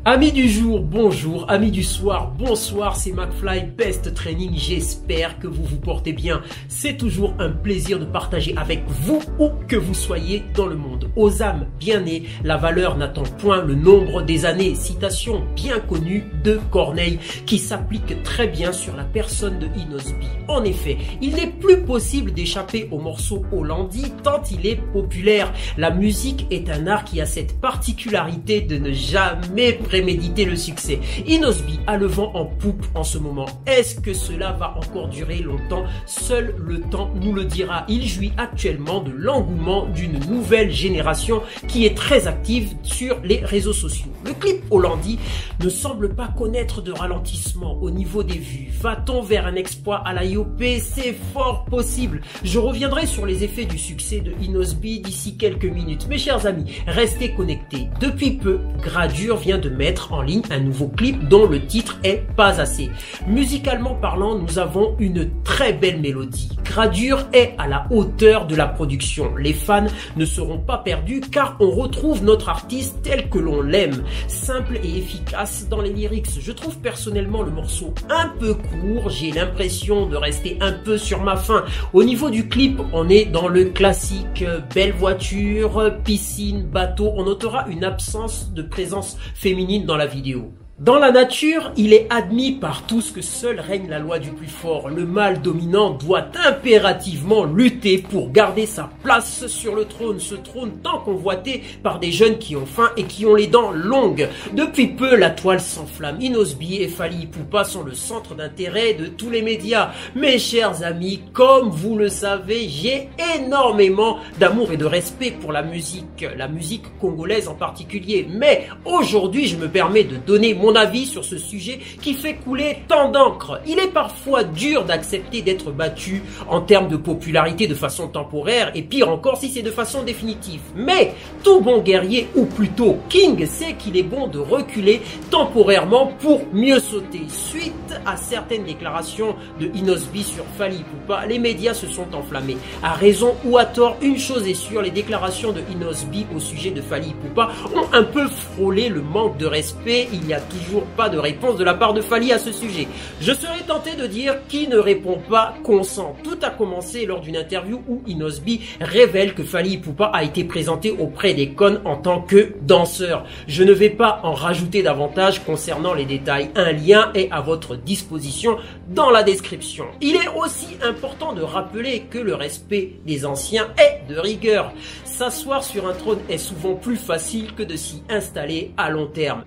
Amis du jour, bonjour, amis du soir, bonsoir, c'est McFly Best Training, j'espère que vous vous portez bien. C'est toujours un plaisir de partager avec vous où que vous soyez dans le monde. Aux âmes bien nées, la valeur n'attend point le nombre des années. Citation bien connue de Corneille qui s'applique très bien sur la personne de Inosby. En effet, il n'est plus possible d'échapper au morceau Hollandi tant il est populaire. La musique est un art qui a cette particularité de ne jamais préméditer le succès. Inosby a le vent en poupe en ce moment. Est-ce que cela va encore durer longtemps? Seul le temps nous le dira. Il jouit actuellement de l'engouement d'une nouvelle génération qui est très active sur les réseaux sociaux. Le clip Hollandi ne semble pas connaître de ralentissement au niveau des vues. Va-t-on vers un exploit à la IOP? C'est fort possible. Je reviendrai sur les effets du succès de Inosby d'ici quelques minutes. Mes chers amis, restez connectés. Depuis peu, Gradure vient de mettre en ligne un nouveau clip dont le titre est Pas assez. Musicalement parlant, nous avons une très belle mélodie. Gradure est à la hauteur de la production. Les fans ne seront pas perdus car on retrouve notre artiste tel que l'on l'aime. Simple et efficace dans les lyrics. Je trouve personnellement le morceau un peu court. J'ai l'impression de rester un peu sur ma faim. Au niveau du clip, on est dans le classique belle voiture, piscine, bateau. On notera une absence de présence féminine dans la vidéo. Dans la nature, il est admis par tous que seul règne la loi du plus fort. Le mâle dominant doit impérativement lutter pour garder sa place sur le trône. Ce trône tant convoité par des jeunes qui ont faim et qui ont les dents longues. Depuis peu, la toile s'enflamme. Inosby et Fally Ipupa sont le centre d'intérêt de tous les médias. Mes chers amis, comme vous le savez, j'ai énormément d'amour et de respect pour la musique congolaise en particulier. Mais aujourd'hui, je me permets de donner mon avis sur ce sujet qui fait couler tant d'encre. Il est parfois dur d'accepter d'être battu en termes de popularité de façon temporaire et pire encore si c'est de façon définitive. Mais tout bon guerrier ou plutôt king sait qu'il est bon de reculer temporairement pour mieux sauter. Suite à certaines déclarations de Inosby sur Fally Ipupa, les médias se sont enflammés. À raison ou à tort, une chose est sûre, les déclarations de Inosby au sujet de Fally Ipupa ont un peu frôlé le manque de respect. Il y a toujours pas de réponse de la part de Fally à ce sujet. Je serais tenté de dire qui ne répond pas consent. Tout a commencé lors d'une interview où Inosby révèle que Fally Ipupa a été présenté auprès des Con en tant que danseur. Je ne vais pas en rajouter davantage concernant les détails. Un lien est à votre disposition dans la description. Il est aussi important de rappeler que le respect des anciens est de rigueur. S'asseoir sur un trône est souvent plus facile que de s'y installer à long terme.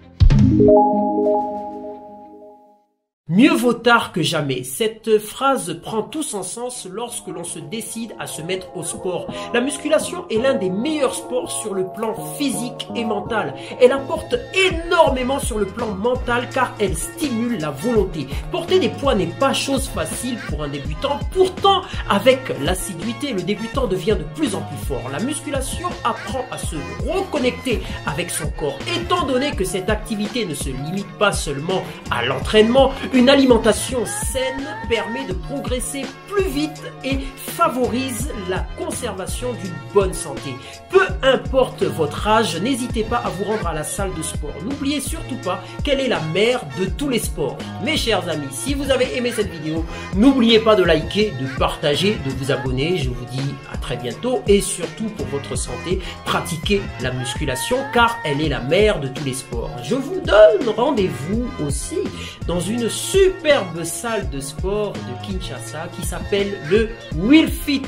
Mieux vaut tard que jamais. Cette phrase prend tout son sens lorsque l'on se décide à se mettre au sport. La musculation est l'un des meilleurs sports sur le plan physique et mental. Elle apporte énormément sur le plan mental car elle stimule la volonté. Porter des poids n'est pas chose facile pour un débutant. Pourtant, avec l'assiduité, le débutant devient de plus en plus fort. La musculation apprend à se reconnecter avec son corps. Étant donné que cette activité ne se limite pas seulement à l'entraînement, une alimentation saine permet de progresser plus vite et favorise la conservation d'une bonne santé. Peu importe votre âge, n'hésitez pas à vous rendre à la salle de sport. N'oubliez surtout pas qu'elle est la mère de tous les sports. Mes chers amis, si vous avez aimé cette vidéo, n'oubliez pas de liker, de partager, de vous abonner. Je vous dis à très bientôt et surtout pour votre santé, pratiquez la musculation car elle est la mère de tous les sports. Je vous donne rendez-vous aussi dans une superbe salle de sport de Kinshasa qui s'appelle le Will Fit.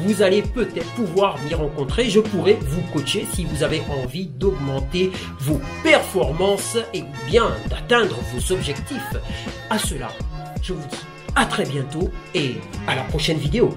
Vous allez peut-être pouvoir m'y rencontrer. Je pourrais vous coacher si vous avez envie d'augmenter vos performances et bien d'atteindre vos objectifs. À cela, je vous dis à très bientôt et à la prochaine vidéo.